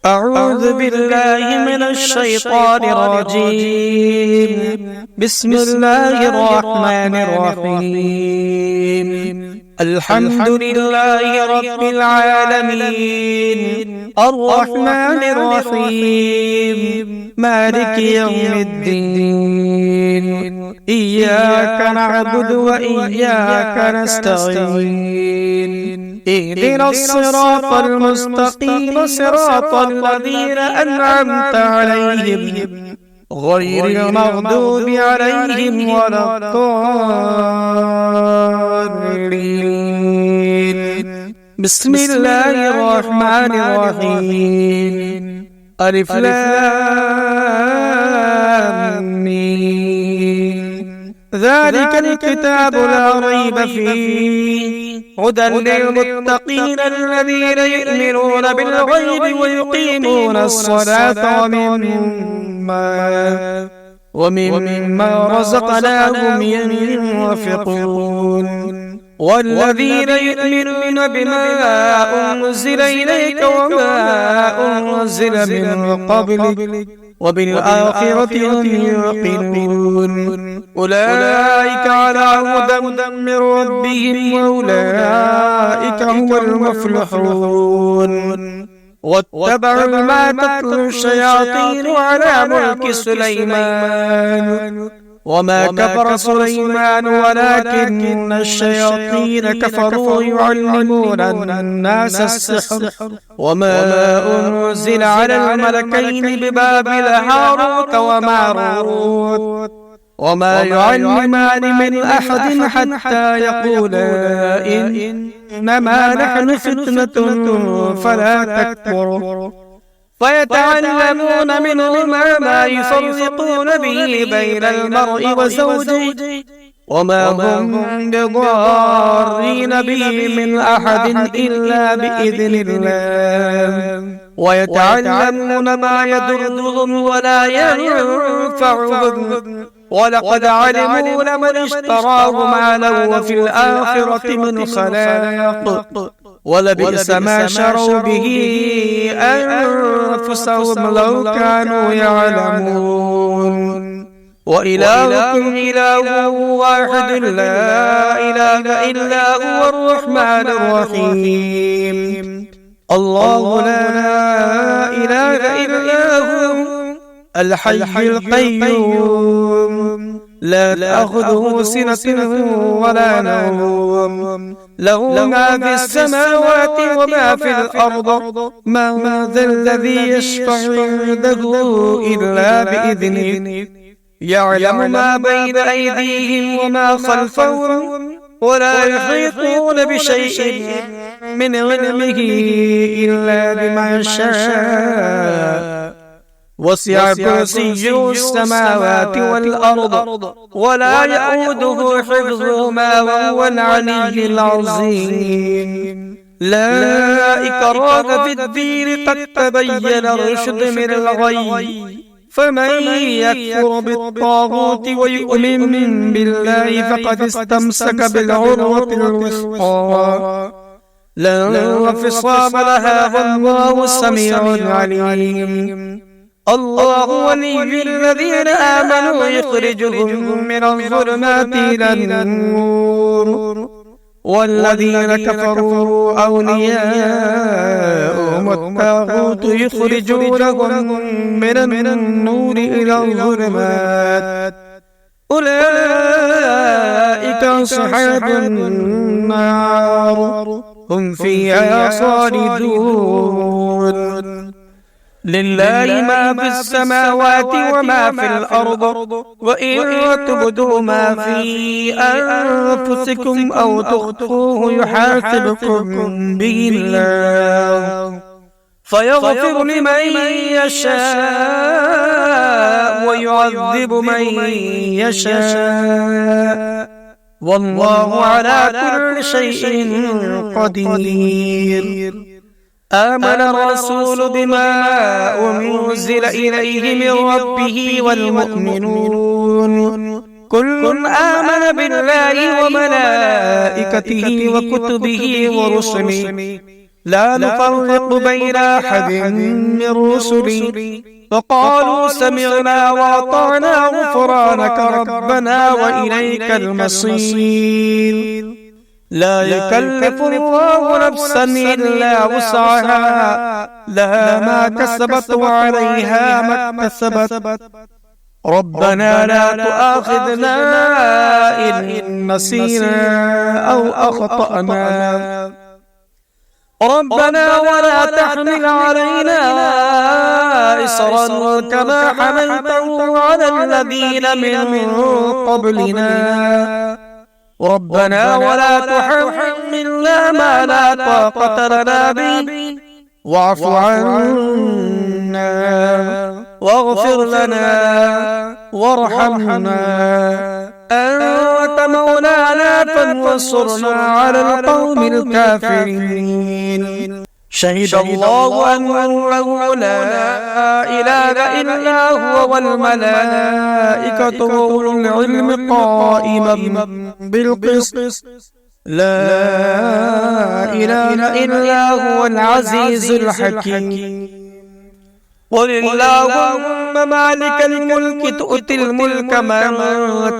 أعوذ بالله من الشيطان الرجيم. بسم الله الرحمن الرحيم. الحمد لله رب العالمين، الرحمن الرحيم، مالك يوم الدين. إياك نعبد وإياك نستعين. اهدنا الصراط المستقيم، صراط الذين أنعمت عليهم غير المغضوب عليهم ولا الضالين. بسم الله الرحمن الرحيم. ألف لام ميم. ذلك الكتاب لا ريب فيه، هدى للمتقين الذين يؤمنون بالغيب ويقيمون الصلاة ومما رزقناهم ينفقون. والذين يؤمنون بما أنزل إليك وما أنزل من قبلك وبالآخرة هم يوقنون. أولئك على هدى من ربهم وأولئك هم المفلحون. واتبعوا ما تتلو الشياطين على ملك سليمان، وما كفر سليمان ولكن الشياطين كفروا يعلمون الناس السحر. وما أنزل على الملكين ببابل هاروت وماروت وما يعلمان من أحد حتى يقولا إنما نحن فتنة فلا تكفر. فيتعلمون منهما ما يفرقون به بين المرء وزوجه، وما هم بضارين به من أحد إلا بإذن الله. ويتعلمون ما يضرهم ولا ينفعهم، ولقد علموا لمن اشتراه ما له في الآخرة من خلاق، ولبئس ما شروا به أنفسهم لو كانوا يعلمون. وإلهكم إله واحد لا إله إلا هو الرحمن الرحيم. الله لا إله إلا هو الحي القيوم، لا تأخذه سنة ولا نوم، له ما في السماوات وما في الأرض. من ذا الذي يشفع عنده إلا بإذنه. يعلم ما بين أيديهم وما خلفهم، ولا يحيطون بشيء من علمه إلا بما شاء. وسع كرسيه السماوات والأرض ولا يؤوده حفظهما وهو العلي العظيم. لا إكراه في الدين، قد تبين الرشد من الغي. فمن يكفر بالطاغوت ويؤمن بالله فقد استمسك بالعروة الوثقى لا انفصام لها، والله سميع عليم. الله ولي الذين آمنوا يخرجهم من الظلمات إلى النور، والذين كفروا أولياءهم الطاغوت يخرجونهم من النور إلى الظلمات. أولئك أصحاب النار، هم فيها خالدون. لله ما في السماوات وما في الأرض، وإن تبدوا ما في أنفسكم أو تخفوه يحاسبكم به الله، فيغفر لمن يشاء ويعذب من يشاء، والله على كل شيء قدير. آمن الرسول بما أنزل إليه من ربه والمؤمنون كل آمن بالله وملائكته وكتبه ورسله لا نفرق بين أحد من رسلي فقالوا سمعنا وأطعنا غفرانك ربنا وإليك المصير. لا يكلف الله نفسا إلا وسعها لها ما كسبت وعليها ما اكتسبت ربنا لا تؤاخذنا إن نسينا أو أخطأنا ربنا ولا تحمل علينا إصرا كما حملته على الذين من قبلنا ربنا ولا تحملنا ما لا طاقة لنا به واعف عنا واغفر لنا وارحمنا أنت مولانا فانصرنا على القوم الكافرين. شهد الله أنه لا إله إلا هو والملائكة وأولو العلم قائما بالقسط لا إله إلا هو العزيز الحكيم. قل اللهم مالك الملك تؤتي الملك من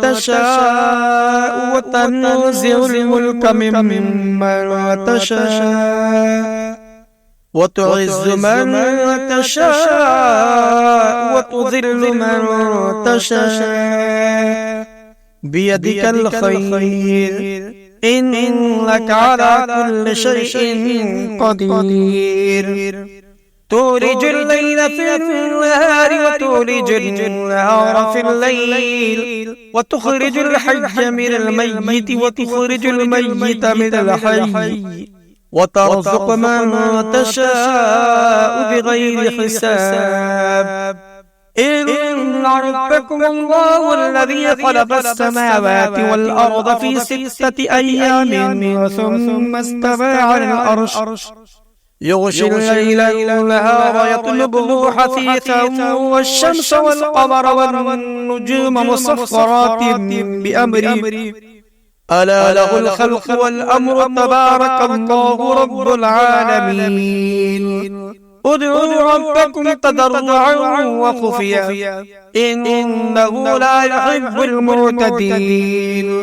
تشاء وتنزع الملك ممن تشاء وتعز من تشاء وتذل من تشاء بيدك الخير إنك على كل شيء قدير. تولج الليل في النهار وتولج النهار في الليل وتخرج الحي من الميت وتخرج الميت من الحي وترزق من تشاء بغير حساب. إن ربكم الله الذي خلق السماوات والأرض في 6 أيام ثم استوى على العرش يغشي الليل النهار يطلبه حثيثا والشمس والقمر والنجوم مسخرات بأمره ألا له الخلق والأمر تبارك الله رب العالمين. ادعوا ربكم تضرعا وخفيا إنه لا يحب المعتدين.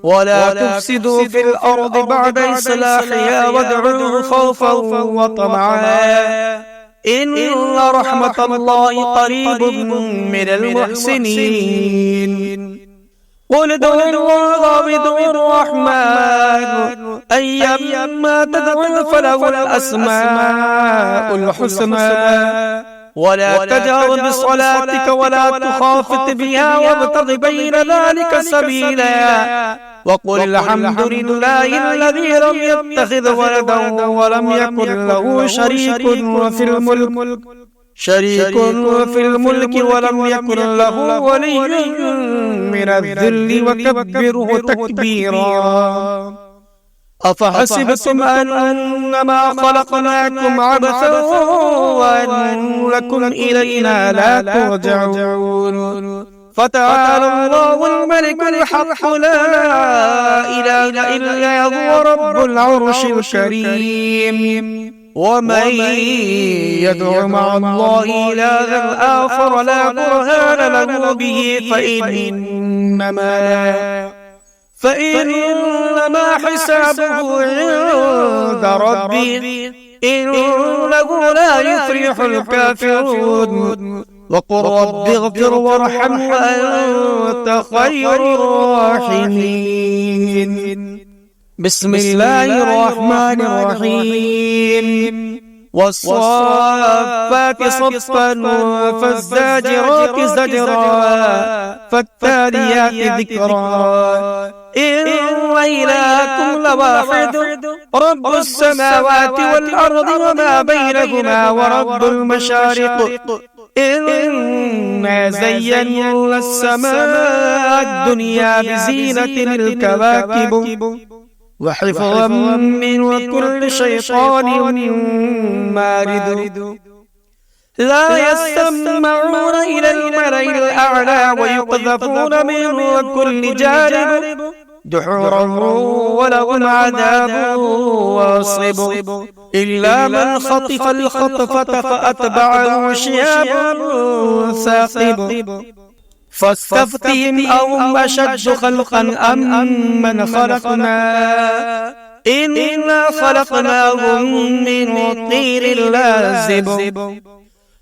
ولا تفسدوا في الأرض بعد إصلاحها وادعوه خوفا وطمعا إن رحمة الله قريب من المحسنين. قل ادعوا الله وادعوا الرحمن أيما تدعوا فله الأسماء الحسنى ولا تجهر بصلاتك ولا تخافت بها وابتغ بين ذلك سبيلا وقل الحمد لله الذي لم يتخذ ولدا ولم يكن له شريك في الملك ولم يكن له ولي من الذل وكبره تكبيرا. أفحسبتم أنما خلقناكم عبثا وأنكم إلينا لا ترجعون فتعالى الله الملك الحق لا إله إلا هو رب العرش الكريم. ومن يدع مع الله إلها آخر لا برهان له به فإنما حسابه عند ربه إنه لا يفلح الكافرون. وقل رب اغفر وارحم وأنت خير الراحمين. بسم الله الرحمن الرحيم. والصافات صفا فالزاجرات زجرا فالتاليات ذكرا إن إلهكم لواحد رب السماوات والأرض وما بينهما ورب المشارق إنا زينا السماء الدنيا بزينة الكواكب وحفظا من كل شيطان مارد. لا يسمعون إلى الملأ الأعلى ويقذفون من كل جانب دحورا ولهم عذاب واصب إلا من خطف الخطفة فأتبعه شهاب ثاقب فاستفتهم أهم أشد خلقا أم من خلقنا إنا خلقناهم من طين لازب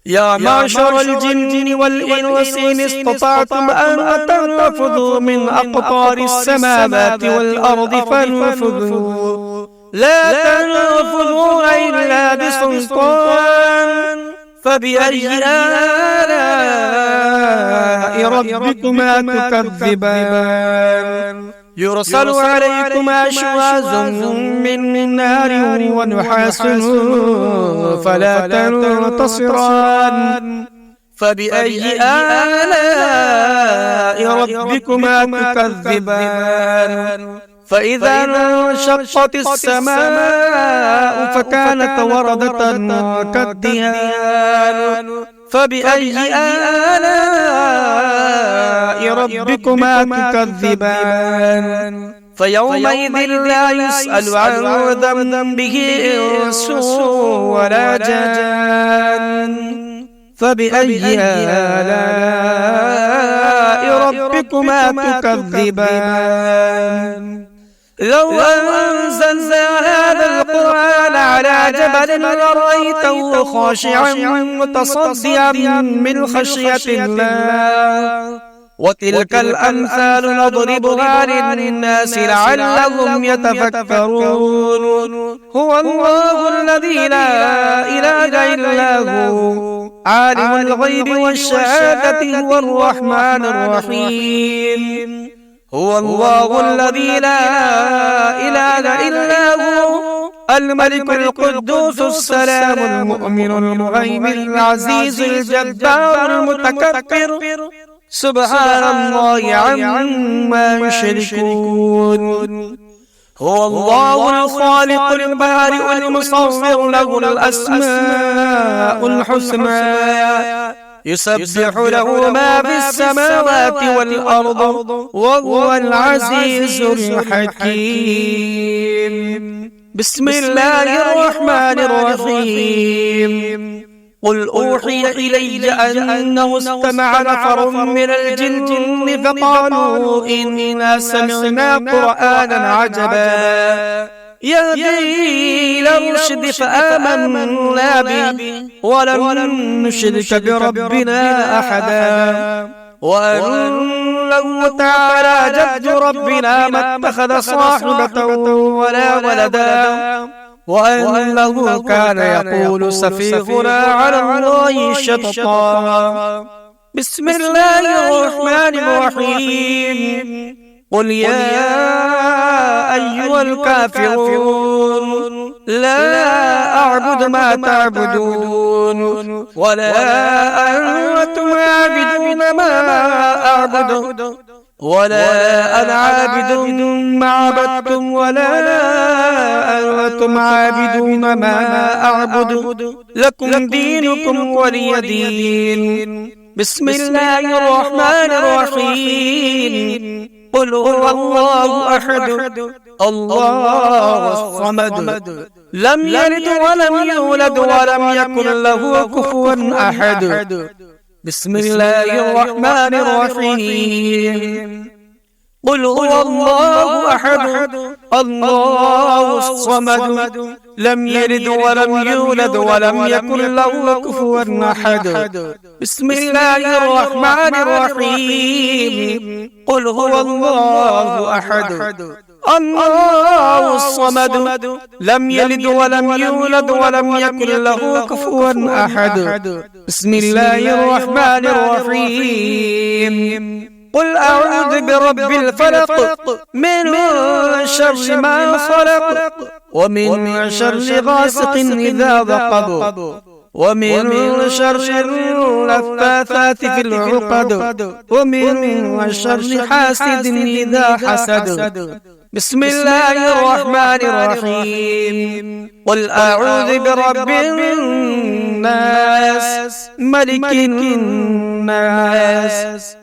يا معشر الجن والإنس إن استطعتم أن تنفذوا من أقطار السماوات والأرض فانفذوا لا تنفذون إلا بسلطان فبأي آلاء ربكما تكذبان يرسل عليكما شواظ من نار ونحاس فلا تنتصران فبأي آلاء ربكما تكذبان فإذا انشقت السماء فكانت وردة كالدهان فبأي آلاء ربكما تكذبان فيومئذ لا يسأل عن ذنبه إنس ولا جان فبأي آلاء ربكما تكذبان لو أنزلنا هذا القرآن على جبل لرأيته خاشعا متصدعا من خشية الله وتلك الأمثال نضربها للناس لعلهم يتفكرون هو الله الذي لا إله إلا هو عالم الغيب والشهادة هو الرحمن الرحيم هو الله الذي لا إله إلا هو الملك القدوس السلام المؤمن المهيمن العزيز الجبار المتكبر سبحان الله عما يشركون هو الله الخالق البارئ المصور له الأسماء الحسنى يسبح له ما في السماوات والأرض وهو العزيز الحكيم بسم الله الرحمن الرحيم قل أوحي إلي أنه استمع نفر من الجن فقالوا إنا سمعنا قرآنا عجبا يهدي إلى الرشد فآمنا به ولن نشرك بربنا أحدا وأنه تعالى جد ربنا ما اتخذ صاحبة ولا ولدا وأنه كان يقول سفيهنا على الله شططا بسم الله الرحمن الرحيم قل يا أيها الكافرون لا أعبد ما تعبدون ولا أنتم عابدون ما أعبد ولا أنا عابد ما عبدتم ولا أنتم عابدون ما أعبد لكم دينكم ولي دين بسم الله الرحمن الرحيم قل هو الله أحد الله الصمد لم يلد ولم يولد ولم يكن له كفوا أحد بسم الله الرحمن الرحيم قل هو الله أحد الله الصمد لم يلد ولم يولد ولم يكن له كفوا أحد بسم الله الرحمن الرحيم قل هو الله أحد الله الصمد لم يلد ولم يولد ولم يكن له كفوا أحد بسم الله الرحمن الرحيم قل أعوذ برب الفلق من شر ما خلق ومن شر غاسق إذا وقب ومن شر اللفاثات في العقد ومن شر حاسد إذا حسد بسم الله الرحمن الرحيم قل أعوذ برب الناس ملك الناس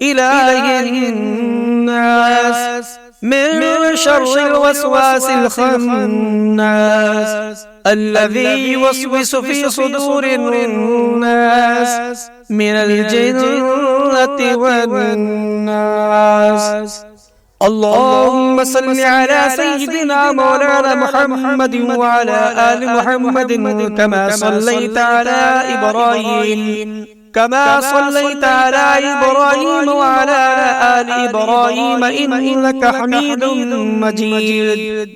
إله الناس من شر الوسواس الخناس الذي يوسوس في صدور الناس من الجنة والناس. اللهم صل على سيدنا مولانا محمد وعلى آل محمد كما صليت على إبراهيم وعلى آل إبراهيم إنك حميد مجيد.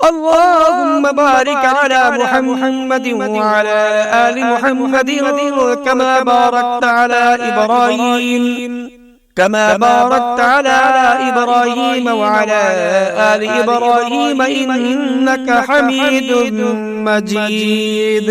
اللهم بارك على محمد وعلى آل محمد كما باركت على إبراهيم وعلى آل إبراهيم إنك حميد مجيد.